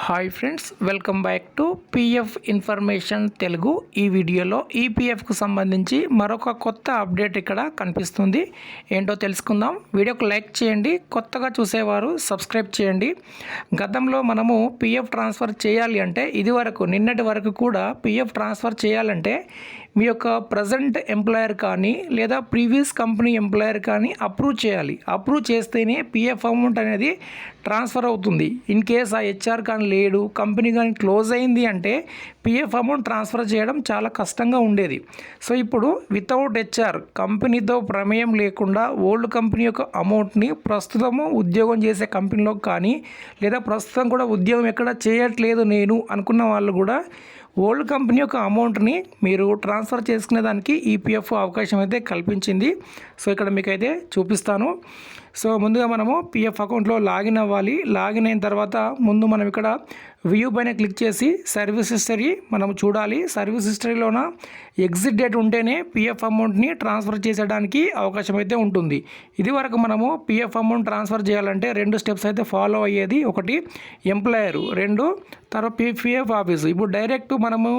Hi friends, welcome back to PF information Telugu. ఈ వీడియోలో ఈపీఎఫ్కు సంబంధించి మరొక కొత్త అప్డేట్ ఇక్కడ కనిపిస్తుంది. ఏంటో తెలుసుకుందాం. వీడియోకు లైక్ చేయండి, కొత్తగా చూసేవారు సబ్స్క్రైబ్ చేయండి. గతంలో మనము పిఎఫ్ ట్రాన్స్ఫర్ చేయాలి అంటే నిన్నటి వరకు కూడా పిఎఫ్ ట్రాన్స్ఫర్ చేయాలంటే మీ యొక్క ప్రజెంట్ ఎంప్లాయర్ కానీ లేదా ప్రీవియస్ కంపెనీ ఎంప్లాయర్ కానీ అప్రూవ్ చేయాలి. అప్రూవ్ చేస్తేనే పిఎఫ్ అమౌంట్ అనేది ట్రాన్స్ఫర్ అవుతుంది. ఇన్ కేస్ ఆ హెచ్ఆర్ కానీ లేడు, కంపెనీ కానీ క్లోజ్ అయింది అంటే పిఎఫ్ అమౌంట్ ట్రాన్స్ఫర్ చేయడం చాలా కష్టంగా ఉండేది. సో ఇప్పుడు వితౌట్ హెచ్ఆర్, కంపెనీతో ప్రమేయం లేకుండా ఓల్డ్ కంపెనీ యొక్క అమౌంట్ని ప్రస్తుతము ఉద్యోగం చేసే కంపెనీలోకి కానీ లేదా ప్రస్తుతం కూడా ఉద్యోగం ఎక్కడ చేయట్లేదు నేను అనుకున్న వాళ్ళు కూడా ఓల్డ్ కంపెనీ యొక్క అమౌంట్ని మీరు ట్రాన్స్ఫర్ చేసుకునే దానికి ఈపీఎఫ్ అవకాశం అయితే కల్పించింది. సో ఇక్కడ మీకైతే చూపిస్తాను. సో ముందుగా మనము పిఎఫ్ అకౌంట్లో లాగిన్ అవ్వాలి. లాగిన్ అయిన తర్వాత ముందు మనం ఇక్కడ వ్యూ పైన క్లిక్ చేసి సర్వీస్ హిస్టరీ మనం చూడాలి. సర్వీస్ హిస్టరీలోన ఎగ్జిట్ డేట్ ఉంటేనే పిఎఫ్ అమౌంట్ని ట్రాన్స్ఫర్ చేసేయడానికి అవకాశం అయితే ఉంటుంది. ఇది వరకు మనము పిఎఫ్ అమౌంట్ ట్రాన్స్ఫర్ చేయాలంటే 2 స్టెప్స్ అయితే ఫాలో అయ్యేది. ఒకటి ఎంప్లాయరు, 2 తర్వాత పిఎఫ్ ఆఫీసు. ఇప్పుడు డైరెక్ట్ మనము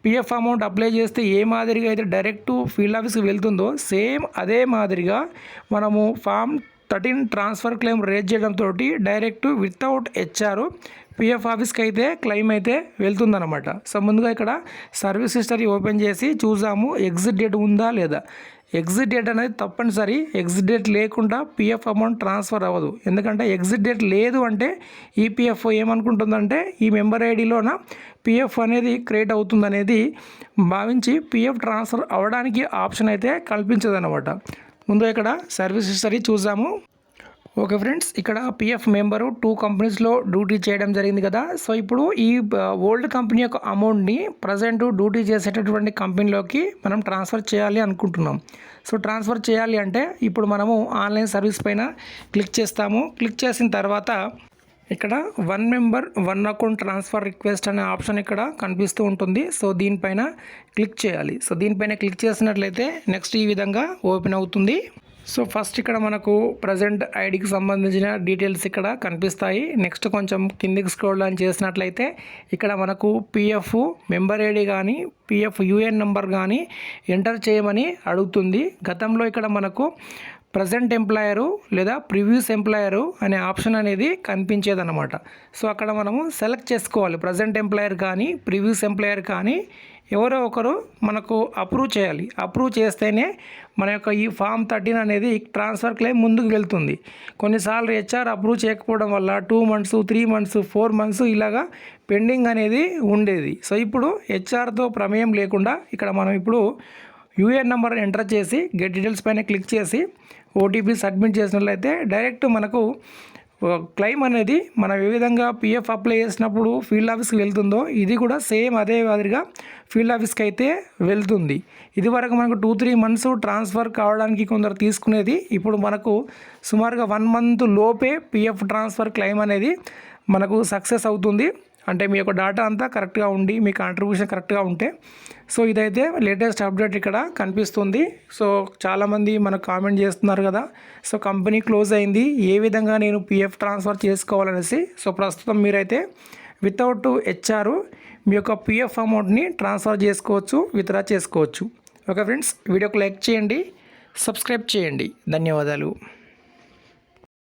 పిఎఫ్ అమౌంట్ అప్లై చేస్తే ఏ మాదిరిగా అయితే డైరెక్ట్ ఫీల్డ్ ఆఫీస్కి వెళ్తుందో సేమ్ అదే మాదిరిగా మనము ఫామ్ 13 ట్రాన్స్ఫర్ క్లెయిమ్ రేజ్ చేయడంతో డైరెక్ట్ వితౌట్ హెచ్ఆర్ పిఎఫ్ ఆఫీస్కి అయితే క్లెయిమ్ అయితే వెళ్తుందన్నమాట. సో ముందుగా ఇక్కడ సర్వీస్ హిస్టరీ ఓపెన్ చేసి చూసాము ఎగ్జిట్ డేట్ ఉందా లేదా. ఎగ్జిట్ డేట్ అనేది తప్పనిసరి. ఎగ్జిట్ డేట్ లేకుండా పిఎఫ్ అమౌంట్ ట్రాన్స్ఫర్ అవ్వదు. ఎందుకంటే ఎగ్జిట్ డేట్ లేదు అంటే ఈపీఎఫ్ ఏమనుకుంటుందంటే ఈ మెంబర్ ఐడిలోన పిఎఫ్ అనేది క్రియేట్ అవుతుందనేది భావించి పిఎఫ్ ట్రాన్స్ఫర్ అవ్వడానికి ఆప్షన్ అయితే కల్పించదన్నమాట. ముందు ఇక్కడ సర్వీస్ హిస్టరీ చూసాము. ఓకే ఫ్రెండ్స్, ఇక్కడ పిఎఫ్ మెంబరు 2 కంపెనీస్లో డ్యూటీ చేయడం జరిగింది కదా. సో ఇప్పుడు ఈ ఓల్డ్ కంపెనీ యొక్క అమౌంట్ని ప్రజెంట్ డ్యూటీ చేసేటటువంటి కంపెనీలోకి మనం ట్రాన్స్ఫర్ చేయాలి అనుకుంటున్నాం. సో ట్రాన్స్ఫర్ చేయాలి అంటే ఇప్పుడు మనము ఆన్లైన్ సర్వీస్ పైన క్లిక్ చేస్తాము. క్లిక్ చేసిన తర్వాత ఇక్కడ 1 మెంబర్ 1 అకౌంట్ ట్రాన్స్ఫర్ రిక్వెస్ట్ అనే ఆప్షన్ ఇక్కడ కనిపిస్తూ ఉంటుంది. సో దీనిపైన క్లిక్ చేయాలి. సో దీనిపైన క్లిక్ చేసినట్లయితే నెక్స్ట్ ఈ విధంగా ఓపెన్ అవుతుంది. సో ఫస్ట్ ఇక్కడ మనకు ప్రజెంట్ ఐడికి సంబంధించిన డీటెయిల్స్ ఇక్కడ కనిపిస్తాయి. నెక్స్ట్ కొంచెం కిందికి స్క్రోల్ డౌన్ చేసినట్లయితే ఇక్కడ మనకు పిఎఫ్ మెంబర్ ఐడి కానీ పిఎఫ్ యూఎన్ నెంబర్ కానీ ఎంటర్ చేయమని అడుగుతుంది. గతంలో ఇక్కడ మనకు ప్రజెంట్ ఎంప్లాయరు లేదా ప్రీవియస్ ఎంప్లాయరు అనే ఆప్షన్ అనేది కనిపించేదన్నమాట. సో అక్కడ మనము సెలెక్ట్ చేసుకోవాలి. ప్రజెంట్ ఎంప్లాయర్ కానీ ప్రీవియస్ ఎంప్లాయర్ కానీ ఎవరో ఒకరు మనకు అప్రూవ్ చేయాలి. అప్రూవ్ చేస్తేనే మన యొక్క ఈ ఫామ్ 13 అనేది ట్రాన్స్ఫర్ క్లెయిమ్ ముందుకు వెళ్తుంది. కొన్నిసార్లు హెచ్ఆర్ అప్రూవ్ చేయకపోవడం వల్ల 2 మంత్స్ 3 మంత్స్ 4 మంత్స్ ఇలాగా పెండింగ్ అనేది ఉండేది. సో ఇప్పుడు హెచ్ఆర్తో ప్రమేయం లేకుండా ఇక్కడ మనం ఇప్పుడు యూఏఎన్ నెంబర్ ఎంటర్ చేసి గెట్ డీటెయిల్స్ పైన క్లిక్ చేసి ఓటీపీ సబ్మిట్ చేసినట్లయితే డైరెక్ట్ మనకు క్లెయిమ్ అనేది మనం ఏ విధంగా పిఎఫ్ అప్లై చేసినప్పుడు ఫీల్డ్ ఆఫీస్కి వెళ్తుందో ఇది కూడా సేమ్ అదే మాదిరిగా ఫీల్డ్ ఆఫీస్కి అయితే వెళ్తుంది. ఇది వరకు మనకు 2-3 మంత్స్ ట్రాన్స్ఫర్ కావడానికి కొందరు తీసుకునేది. ఇప్పుడు మనకు సుమారుగా 1 మంత్ లోపే పిఎఫ్ ట్రాన్స్ఫర్ క్లెయిమ్ అనేది మనకు సక్సెస్ అవుతుంది. అంటే మీ యొక్క డేటా అంతా కరెక్ట్గా ఉండి మీ కాంట్రిబ్యూషన్ కరెక్ట్గా ఉంటే. సో ఇదైతే లేటెస్ట్ అప్డేట్ ఇక్కడ కనిపిస్తుంది. సో చాలామంది మనకు కామెంట్ చేస్తున్నారు కదా, సో కంపెనీ క్లోజ్ అయింది, ఏ విధంగా నేను పిఎఫ్ ట్రాన్స్ఫర్ చేసుకోవాలనేసి. సో ప్రస్తుతం మీరైతే వితౌట్ హెచ్ఆర్ మీ యొక్క పిఎఫ్ అమౌంట్ని ట్రాన్స్ఫర్ చేసుకోవచ్చు, విత్డ్రా చేసుకోవచ్చు. ఓకే ఫ్రెండ్స్, వీడియోకి లైక్ చేయండి, సబ్స్క్రైబ్ చేయండి. ధన్యవాదాలు.